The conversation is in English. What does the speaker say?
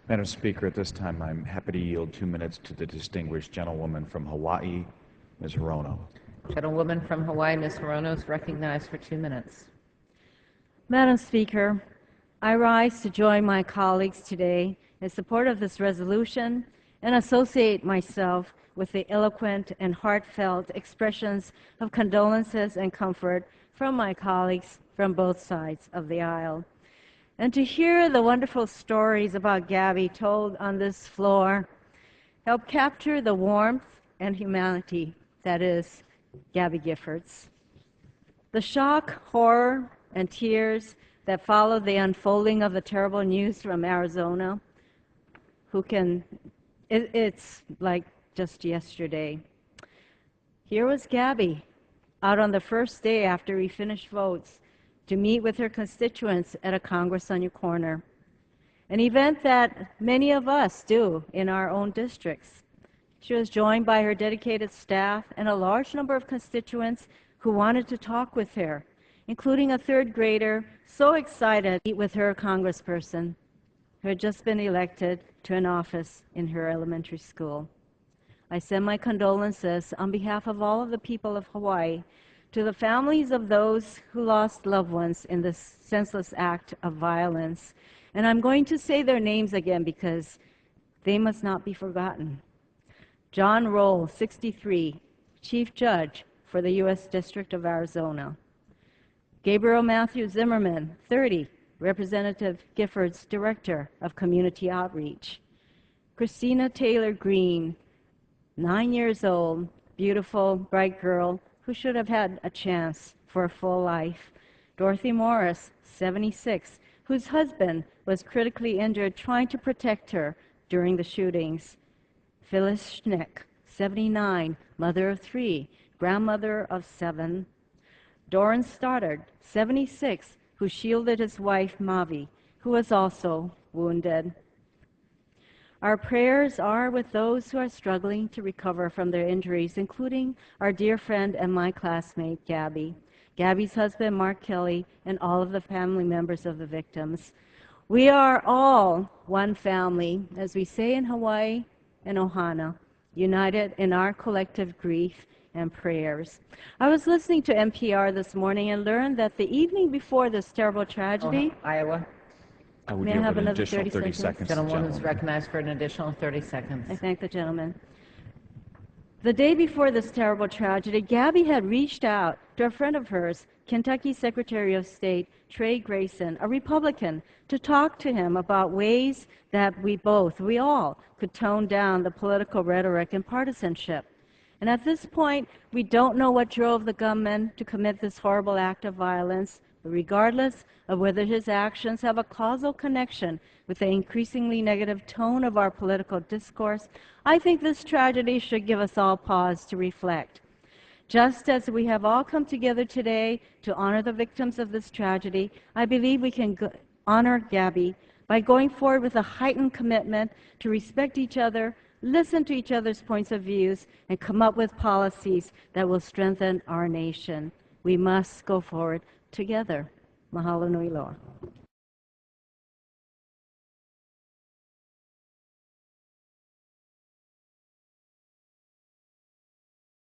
Madam Speaker, at this time I'm happy to yield 2 minutes to the distinguished gentlewoman from Hawaii, Ms. Hirono. Gentlewoman from Hawaii, Ms. Hirono, is recognized for 2 minutes. Madam Speaker, I rise to join my colleagues today in support of this resolution and associate myself with the eloquent and heartfelt expressions of condolences and comfort from my colleagues from both sides of the aisle. And to hear the wonderful stories about Gabby told on this floor help capture the warmth and humanity that is Gabby Giffords. The shock, horror, and tears that followed the unfolding of the terrible news from Arizona, it's like just yesterday. Here was Gabby out on the first day after we finished votes to meet with her constituents at a Congress on Your Corner, an event that many of us do in our own districts. She was joined by her dedicated staff and a large number of constituents who wanted to talk with her, including a third grader so excited to meet with her congressperson who had just been elected to an office in her elementary school. I send my condolences on behalf of all of the people of Hawaii to the families of those who lost loved ones in this senseless act of violence. And I'm going to say their names again because they must not be forgotten. John Roll, 63, Chief Judge for the U.S. District of Arizona. Gabriel Matthew Zimmerman, 30, Representative Giffords, Director of Community Outreach. Christina Taylor Green, 9 years old, beautiful, bright girl who should have had a chance for a full life. Dorothy Morris, 76, whose husband was critically injured trying to protect her during the shootings. Phyllis Schneck, 79, mother of 3, grandmother of 7. Doran Stoddard, 76, who shielded his wife, Mavi, who was also wounded. Our prayers are with those who are struggling to recover from their injuries, including our dear friend and my classmate, Gabby, Gabby's husband, Mark Kelly, and all of the family members of the victims. We are all one family, as we say in Hawaii and Ohana, united in our collective grief and prayers. I was listening to NPR this morning and learned that the evening before this terrible tragedy, Iowa. I would May I yield have an another additional 30 30 seconds? seconds to the Gentlewoman is gentlewoman. recognized for an additional 30 seconds. I thank the gentleman. The day before this terrible tragedy, Gabby had reached out to a friend of hers, Kentucky Secretary of State Trey Grayson, a Republican, to talk to him about ways that we all could tone down the political rhetoric and partisanship. And at this point, we don't know what drove the gunman to commit this horrible act of violence, but regardless of whether his actions have a causal connection with the increasingly negative tone of our political discourse, I think this tragedy should give us all pause to reflect. Just as we have all come together today to honor the victims of this tragedy, I believe we can honor Gabby by going forward with a heightened commitment to respect each other, listen to each other's points of views, and come up with policies that will strengthen our nation. We must go forward together. Mahalo nui loa.